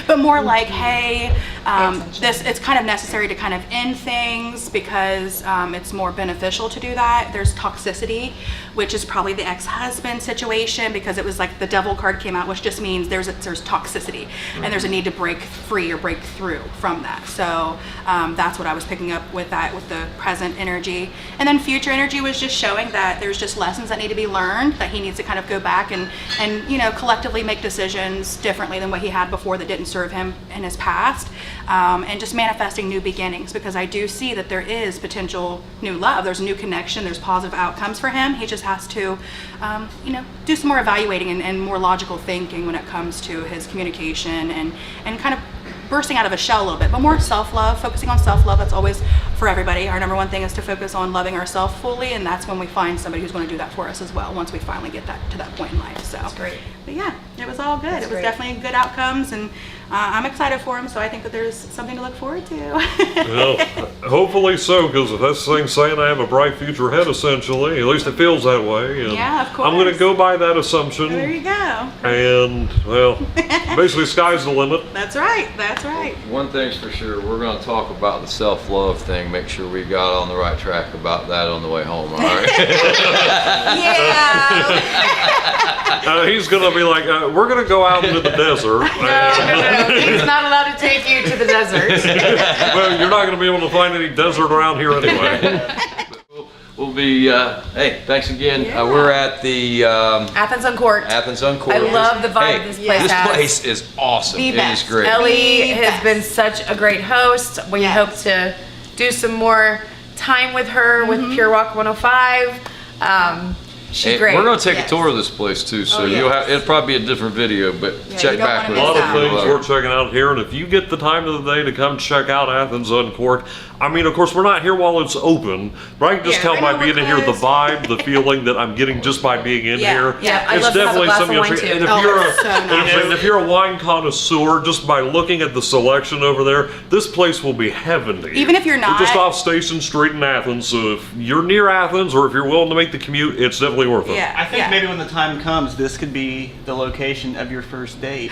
but more like, hey, it's kind of necessary to kind of end things because it's more beneficial to do that. There's toxicity, which is probably the ex-husband situation because it was like the devil card came out, which just means there's toxicity and there's a need to break free or break through from that. So that's what I was picking up with that, with the present energy. And then future energy was just showing that there's just lessons that need to be learned, that he needs to kind of go back and you know, collectively make decisions differently than what he had before that didn't serve him in his past, and just manifesting new beginnings because I do see that there is potential new love, there's a new connection, there's positive outcomes for him. He just has to you know, do some more evaluating and more logical thinking when it comes to his communication and kind of bursting out of a shell a little bit, but more self-love, focusing on self-love. That's always for everybody. Our number one thing is to focus on loving ourselves fully, and that's when we find somebody who's going to do that for us as well once we finally get that to that point in life. So, that's great. But yeah, it was all good. It was definitely good outcomes, and I'm excited for him, so I think that there's something to look forward to. Well, hopefully so, because if that's the thing saying I have a bright future ahead, essentially, at least it feels that way. And yeah, of course. I'm going to go by that assumption. There you go. And, well, basically, sky's the limit. That's right. That's right. One thing's for sure, we're going to talk about the self-love thing. Make sure we got on the right track about that on the way home, all right? Yeah. He's going to be like, we're going to go out into the desert. No. He's not allowed to take you to the desert. Well, you're not going to be able to find any desert around here anyway. We'll be, hey, thanks again. We're at the Athens on Court. Athens on Court. I love the vibe this place This has. place is awesome. The It best. is great. Ellie has been such a great host. We hope to do some more time with her with Pure Walk 105. She's Hey, great. we're going to take a tour of this place too, so you'll have, it'll probably be a different video, but check back with A lot us. of things we're checking out here, and if you get the time of the day to come check out Athens on Court, I mean, of course, we're not here while it's open, but I can just tell by being in here the vibe, the feeling that I'm getting just by being in here. Yeah, I'd it's love to have a definitely glass of something. wine, too. And if Oh, you're that's so nice. and if you're a wine connoisseur, just by looking at the selection over there, this place will be heaven to you. Even if you're not- We're just off Station Street in Athens, so if you're near Athens or if you're willing to make the commute, it's definitely worth it. I think maybe when the time comes, this could be the location of your first date.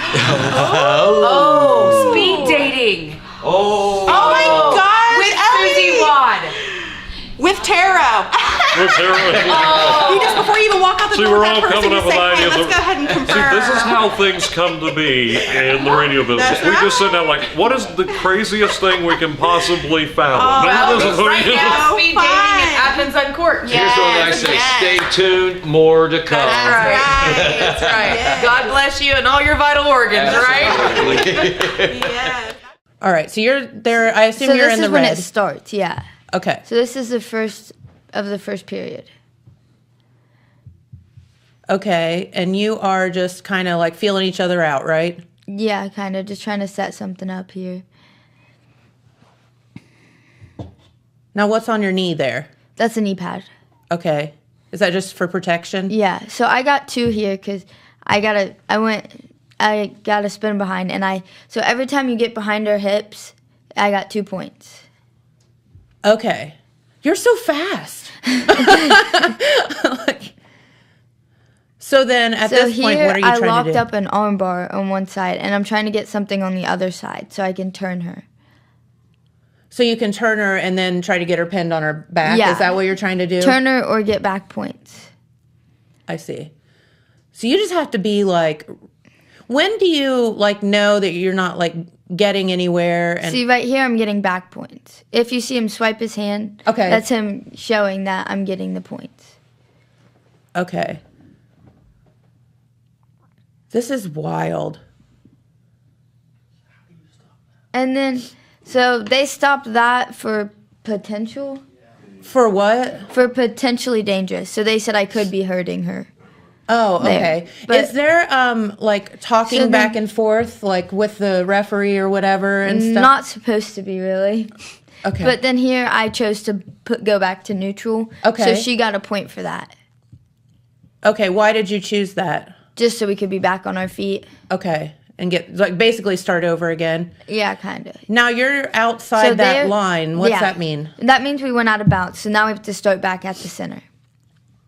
Oh, speed dating. Oh. Oh my gosh, With Ellie! Susie Wad. With tarot. With tarot. You just before you even walk out the See, door, we're that all person coming you up with say, hey, ideas. let's go ahead and confirm. See, this is how things come to be in the radio business. That's We just sit down like, what is the craziest thing we can possibly fathom? Well, This is right what- now, speed dating at Athens on Court. Here's what I say, stay tuned, more to come. That's right. That's right. God bless you and all your vital organs, right? All right, so you're there. I assume you're in the this is when red. it starts, yeah. Okay. So this is the first of the first period. Okay, and you are just kind of like feeling each other out, right? Yeah, kind of just trying to set something up here. Now, what's on your knee there? That's a knee pad. Okay. Is that just for protection? Yeah. So I got 2 here because I gotta spin behind, and so every time you get behind our hips, I got 2 points. Okay. You're so fast. So then at this point, what are you trying to do? I locked up an arm bar on one side, and I'm trying to get something on the other side so I can turn her. So you can turn her and then try to get her pinned on her back? Yeah. Is that what you're trying to do? Turn her or get back points. I see. So you just have to be like, When do you like know that you're not like getting anywhere? And See, right here, I'm getting back points. If you see him swipe his hand, Okay. that's him showing that I'm getting the points. Okay. This is wild. And then, so they stopped that for potential. For what? For potentially dangerous. So they said I could be hurting her. Oh, there. okay. But Is there like talking So then- back and forth like with the referee or whatever and stuff? not supposed to be really. Okay. But then here I chose to go back to neutral. Okay. So she got a point for that. Okay, why did you choose that? Just so we could be back on our feet. Okay. And get like basically start over again. Yeah, kind of. Now you're outside that line. What's that mean? That means we went out of bounds. So now we have to start back at the center.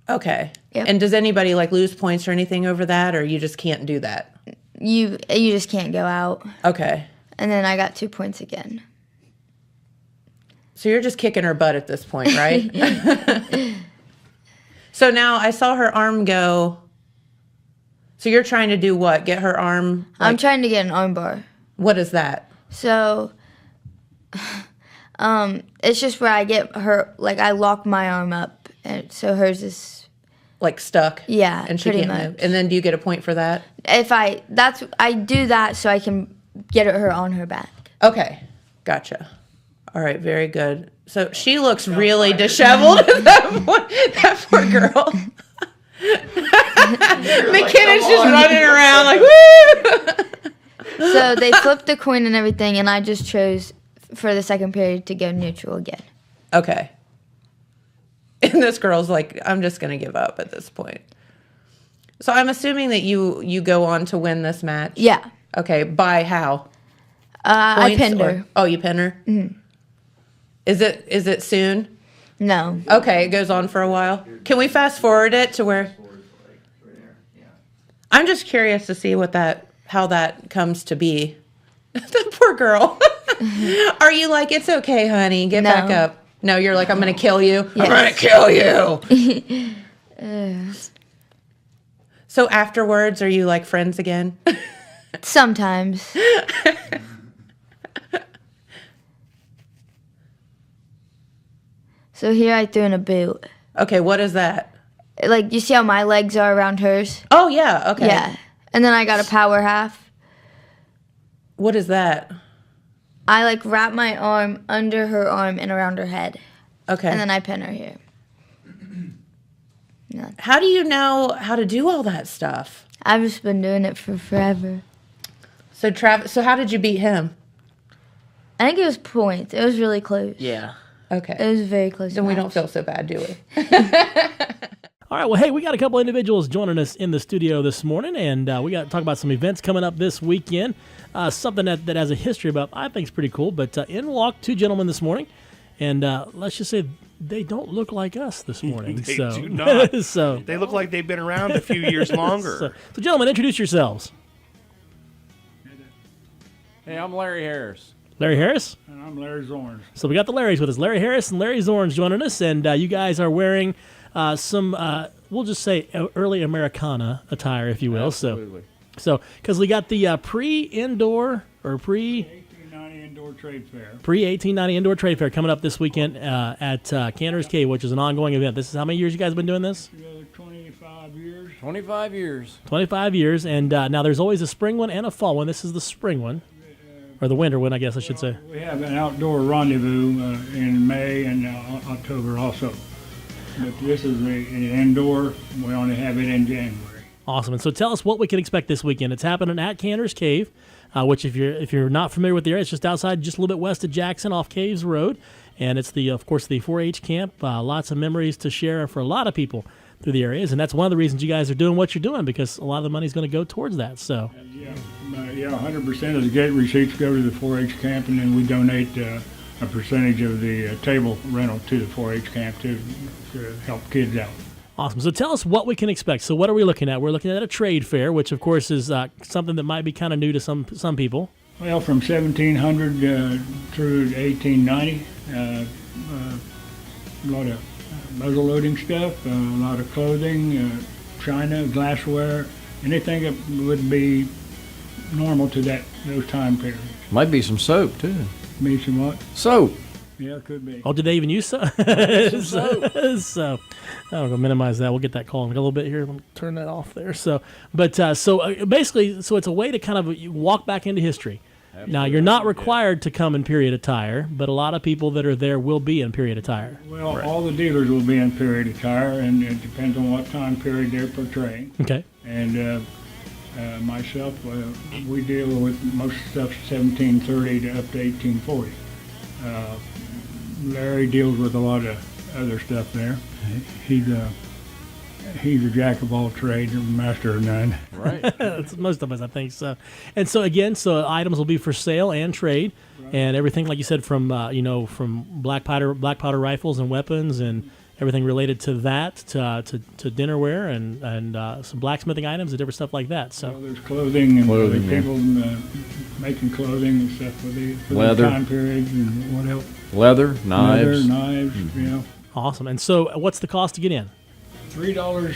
Okay. Yep. And does anybody like lose points or anything over that, or you just can't do that? You just can't go out. Okay. And then I got 2 points again. So you're just kicking her butt at this point, right? So now I saw her arm go. So you're trying to do what? Get her arm? I'm trying to get an arm bar. What is that? So, it's just where I get her, like I lock my arm up, and so hers is like stuck. Yeah, and she pretty can't much. move. And then do you get a point for that? If I do that so I can get her on her back. Okay, gotcha. All right, very good. So she looks really disheveled. That poor girl. McKinnon just running around like woo. So they flipped the coin and everything, and I just chose for the second period to go neutral again. Okay. And this girl's like, I'm just gonna give up at this point. So I'm assuming that you go on to win this match. Yeah. Okay. By how? I Points pinned or- her. Oh, you pin her. Mm-hmm. Is it soon? No. Okay, it goes on for a while. Can we fast forward it to where? I'm just curious to see how that comes to be. The poor girl. Are you like, it's okay, honey, get No. back up? No, you're like, I'm gonna kill you. Yes. I'm gonna kill you. So afterwards, are you like friends again? Sometimes. So here I threw in a boot. Okay, what is that? Like, you see how my legs are around hers? Oh yeah, okay. Yeah. And then I got a power half. What is that? I like wrap my arm under her arm and around her head. Okay. And then I pin her here. How do you know how to do all that stuff? I've just been doing it for forever. So Travis, so how did you beat him? I think it was points. It was really close. Yeah. Okay. It was very close. Then we don't feel so bad, do we? All right, well, hey, we got a couple individuals joining us in the studio this morning, and we got to talk about some events coming up this weekend. Something that has a history about, I think is pretty cool. But in walk 2 gentlemen this morning, and let's just say they don't look like us this morning. They so, do not. so They look like they've been around a few years longer. So, gentlemen, introduce yourselves. Hey, I'm Larry Harris. Larry Harris? And I'm Larry Zorns. So we got the Larrys with us. Larry Harris and Larry Zorns joining us, and you guys are wearing some, we'll just say early Americana attire, if you will. Absolutely. So because we got the pre-indoor or pre-1890 Indoor Trade Fair. Pre-1890 Indoor Trade Fair coming up this weekend at Cantor's Cave, which is an ongoing event. This is how many years you guys been doing this? 25 years. 25 years. 25 years, and now there's always a spring one and a fall one. This is the spring one, or the winter one, I guess I should say. We have an outdoor rendezvous in May and October also. But this is an indoor. We only have it in January. Awesome. And so tell us what we can expect this weekend. It's happening at Cantor's Cave, which if you're not familiar with the area, it's just outside, just a little bit west of Jackson off Caves Road. And it's of course the 4-H camp. Lots of memories to share for a lot of people through the areas. And that's one of the reasons you guys are doing what you're doing, because a lot of the money is going to go towards that. So. Yeah, 100% of the gate receipts go to the 4-H camp, and then we donate a percentage of the table rental to the 4-H camp to help kids out. Awesome. So tell us what we can expect. So what are we looking at? We're looking at a trade fair, which of course is something that might be kind of new to some people. Well, from 1700 through 1890, a lot of muzzle loading stuff, a lot of clothing, china, glassware, anything that would be normal to those time periods. Might be some soap too. Maybe some what? Soap. Yeah, it could be. Oh, did they even use soap? Some soap. So I'm gonna minimize that. We'll get that call in a little bit here. Let me turn that off there. So, basically, so it's a way to kind of walk back into history. Absolutely. Now, you're not required to come in period attire, but a lot of people that are there will be in period attire. Well, all the dealers will be in period attire, and it depends on what time period they're portraying. Okay. And myself, we deal with most stuff 1730 to up to 1840. Larry deals with a lot of other stuff there. He's a jack of all trades and master of none. Right. That's most of us, I think. So, and so again, items will be for sale and trade, and everything, like you said, from from black powder rifles and weapons and everything related to that to dinnerware and some blacksmithing items and different stuff like that. So there's clothing and Clothing, other people making clothing and stuff for the Leather. time periods and what else. Leather, knives. Yeah. Awesome. And so, what's the cost to get in? $3.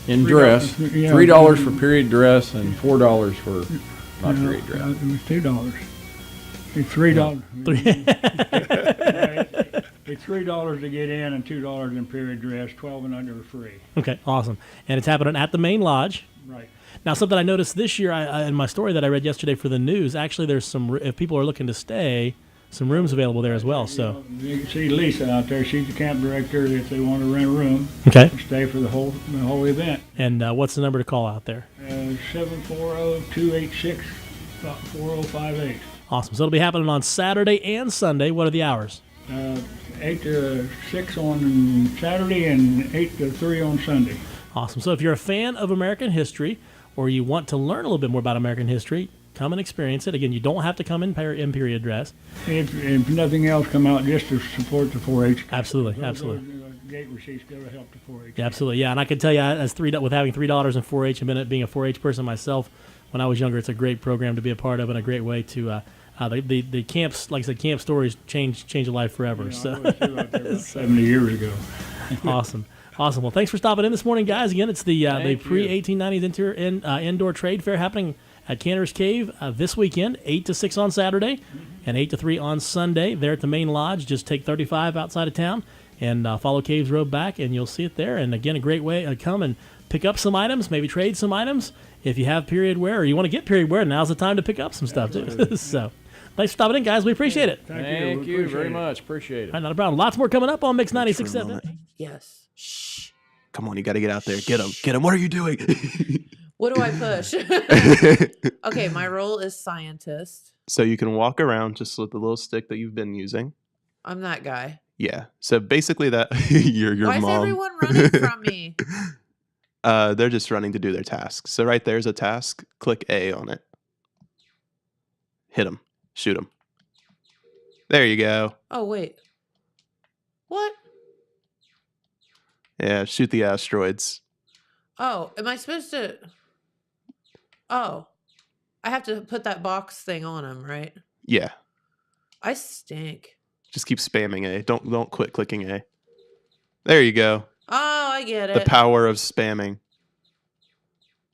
In dress. Yeah. $3 for period dress and $4 for not period dress. It was $2. It's $3. It's $3 to get in and $2 in period dress. 12 and under are free. Okay, awesome. And it's happening at the main lodge. Right. Now, something I noticed this year in my story that I read yesterday for the news, actually there's some, if people are looking to stay, some rooms available there as well. So You can see Lisa out there. She's the camp director if they want to rent a room. Okay. Stay for the whole event. And what's the number to call out there? 740-286-4058. Awesome. So it'll be happening on Saturday and Sunday. What are the hours? 8 to 6 on Saturday and 8 to 3 on Sunday. Awesome. So if you're a fan of American history or you want to learn a little bit more about American history, come and experience it. Again, you don't have to come in period dress. If nothing else, come out just to support the 4-H. Absolutely, absolutely. Gate receipts go to help the 4-H. Yeah, absolutely, yeah. And I can tell you, with having $3 in 4-H and being a 4-H person myself, when I was younger, it's a great program to be a part of and a great way to. The camps, like I said, camp stories change a life forever. I was too out there about 70 years ago. Awesome. Well, thanks for stopping in this morning, guys. Again, it's the pre-1890s indoor trade fair happening at Cantor's Cave this weekend, 8 to 6 on Saturday and 8 to 3 on Sunday. There at the main lodge. Just take 35 outside of town and follow Caves Road back, and you'll see it there. And again, a great way to come and pick up some items, maybe trade some items. If you have period wear or you want to get period wear, now's the time to pick up some stuff too. So, thanks for stopping in, guys. We appreciate it. Thank you very much. Appreciate it. All right, not a problem. Lots more coming up on Mix 96.7. Yes. Shh. Come on, you got to get out there. Get him. What are you doing? What do I push? Okay, my role is scientist. So you can walk around just with the little stick that you've been using. I'm that guy. Yeah. So basically that your Why mom. is everyone running from me? They're just running to do their task. So right there's a task. Click A on it. Hit him. Shoot him. There you go. Oh, wait. What? Yeah, shoot the asteroids. Oh, am I supposed to? Oh, I have to put that box thing on him, right? Yeah. I stink. Just keep spamming A. Don't quit clicking A. There you go. Oh, I get it. The power of spamming.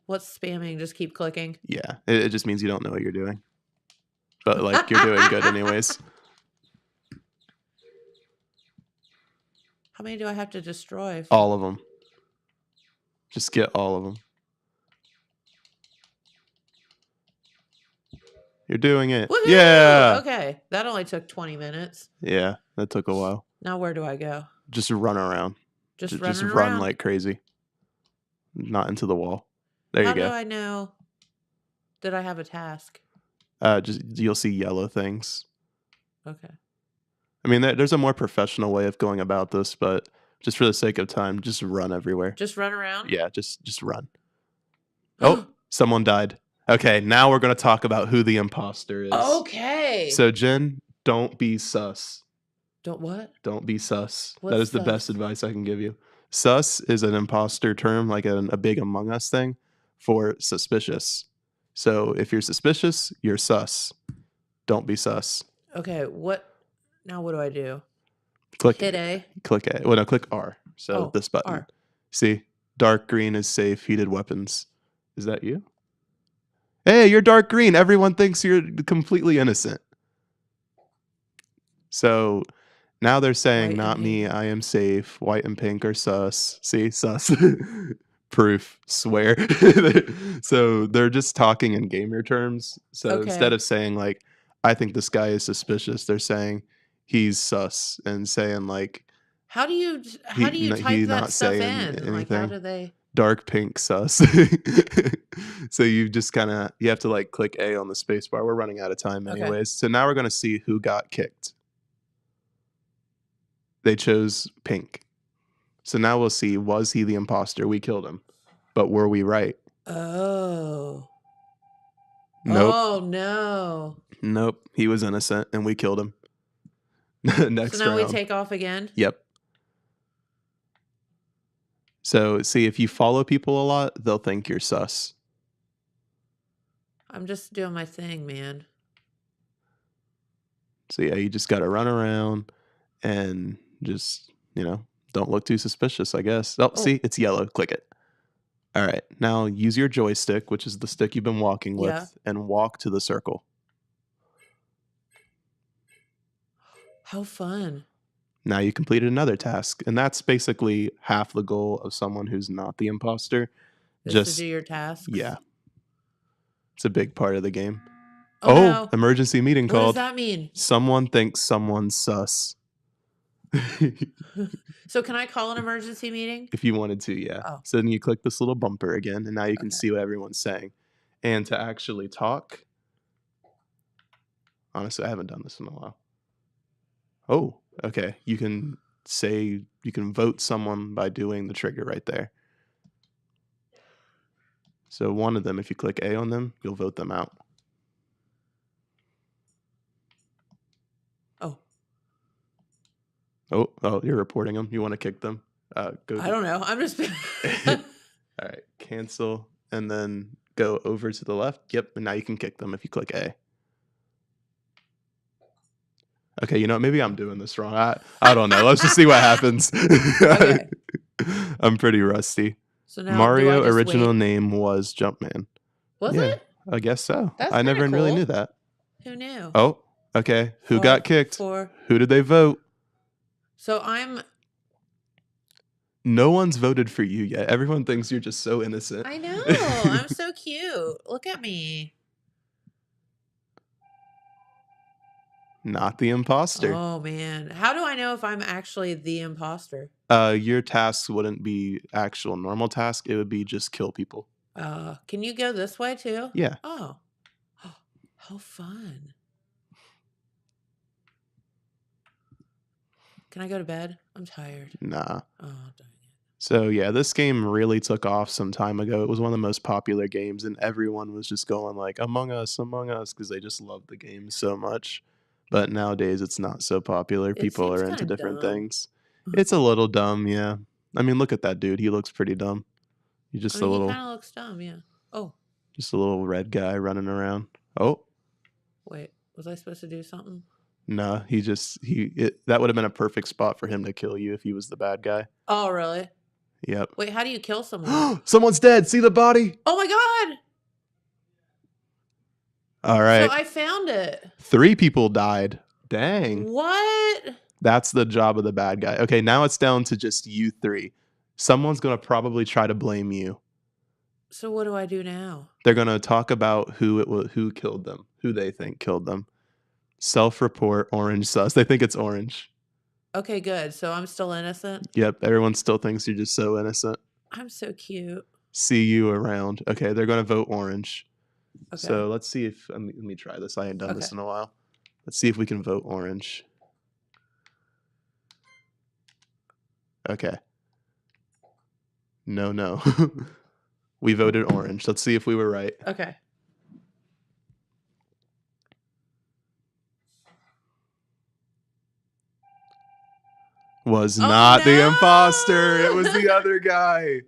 What's spamming? Just keep clicking. Yeah, it just means you don't know what you're doing. But like you're doing good anyways. How many do I have to destroy? All of them. Just get all of them. You're doing it. Woohoo! Yeah. Okay, that only took 20 minutes. Yeah, that took a while. Now where do I go? Just run around. Just run around? like crazy. Not into the wall. There How you go. do I know that I have a task? Just you'll see yellow things. Okay. I mean, there's a more professional way of going about this, but just for the sake of time, just run everywhere. Just run around? Yeah, just run. Oh, someone died. Okay, now we're going to talk about who the imposter is. Okay. So, Jen, don't be sus. Don't what? Don't be sus. What's that is the sus? best advice I can give you. Sus is an imposter term, like a big Among Us thing, for suspicious. So, if you're suspicious, you're sus. Don't be sus. Okay, now what do I do? Click Hit A. Click A. Well, no, click R. So Oh, this button. R. See, dark green is safe. Heated weapons. Is that you? Hey, you're dark green. Everyone thinks you're completely innocent. So now they're saying, not me, I am safe. White and pink are sus. See, sus. Proof, swear. So they're just talking in gamer terms. So instead Okay. of saying, like, I think this guy is suspicious, they're saying he's sus and saying, like, How do you he type that not stuff saying in? Like, how anything. do they? Dark pink sus. So you just kind of, you have to like click A on the space bar. We're running out of time Okay. anyways. So now we're going to see who got kicked. They chose pink. So now we'll see, was he the imposter? We killed him. But were we right? Oh. Nope. Oh no. Nope. He was innocent and we killed him. Next So now round. we take off again? Yep. So see, if you follow people a lot, they'll think you're sus. I'm just doing my thing, man. So yeah, you just got to run around and just, don't look too suspicious, I guess. Oh, see, it's yellow. Click it. All right. Now use your joystick, which is the stick you've been walking with, Yeah. and walk to the circle. How fun. Now you completed another task, and that's basically half the goal of someone who's not the imposter. Just to do your tasks? Yeah. It's a big part of the game. Oh, no. Emergency meeting What does called. that mean? Someone thinks someone's sus. So can I call an emergency meeting? If you wanted to, yeah. Oh. So then you click this little bumper again, and now you can see what everyone's saying. And to actually talk, honestly, I haven't done this in a while. Oh, okay. You can vote someone by doing the trigger right there. So one of them, if you click A on them, you'll vote them out. Oh, you're reporting them. You want to kick them? I don't know. I'm just. All right, cancel, and then go over to the left. Yep, and now you can kick them if you click A. Okay, maybe I'm doing this wrong. I don't know. Let's just see what happens. Okay. I'm pretty rusty. So now Mario do I just original wait? name was Jumpman. Was Yeah, it? I guess so. That's I never kinda really cool. knew that. Who knew? Oh, okay. Who got kicked? four. Who did they vote? So I'm. No one's voted for you yet. Everyone thinks you're just so innocent. I know. I'm so cute. Look at me. Not the imposter. Oh man. How do I know if I'm actually the imposter? Your tasks wouldn't be actual normal task. It would be just kill people. Can you go this way too? Yeah. Oh. How fun. Can I go to bed? I'm tired. Nah. Oh, dang it. So yeah, this game really took off some time ago. It was one of the most popular games, and everyone was just going like Among Us, because they just loved the game so much. But nowadays, it's not so popular. People seems are into kinda different dumb. things. It's a little dumb, yeah. I mean, look at that dude. He looks pretty dumb. He's just I mean, a he little, kind of looks dumb, yeah. Oh, red guy running around. Oh wait. Was I supposed to do something? no, that would have been a perfect spot for him to kill you if he was the bad guy. Oh, really? Yep. Wait, how do you kill someone? Someone's dead. See the body? Oh my god! All right. So I found it. 3 people died. Dang. What? That's the job of the bad guy. Okay, now it's down to just you 3. Someone's going to probably try to blame you. So what do I do now? They're going to talk about who killed them, who they think killed them. Self-report, orange sus. They think it's orange. Okay, good. So I'm still innocent? Yep, everyone still thinks you're just so innocent. I'm so cute. See you around. Okay, they're going to vote orange. Okay. So let's see if, let me try this. I ain't done this Okay. in a while. Let's see if we can vote orange. Okay. No. We voted orange. Let's see if we were right. Okay. Was not the imposter. It was the other guy.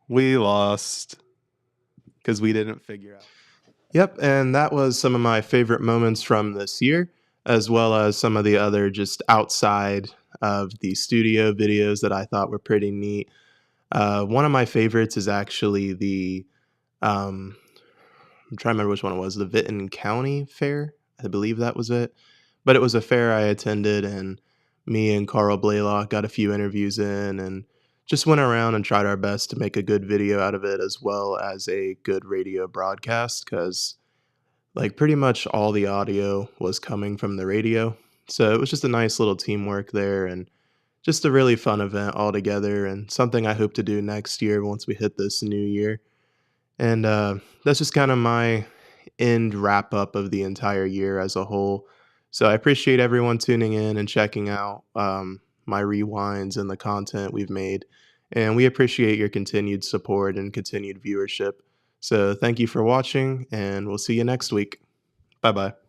We lost because we didn't figure out. Yep, and that was some of my favorite moments from this year, as well as some of the other just outside of the studio videos that I thought were pretty neat. One of my favorites is actually the, I'm trying to remember which one it was, the Vinton County Fair. I believe that was it. But it was a fair I attended, and me and Carl Blaylock got a few interviews in and just went around and tried our best to make a good video out of it as well as a good radio broadcast because, like, pretty much all the audio was coming from the radio. So it was just a nice little teamwork there and just a really fun event altogether and something I hope to do next year once we hit this new year. And that's just kind of my end wrap up of the entire year as a whole. So I appreciate everyone tuning in and checking out my rewinds and the content we've made. And we appreciate your continued support and continued viewership. So thank you for watching, and we'll see you next week. Bye bye.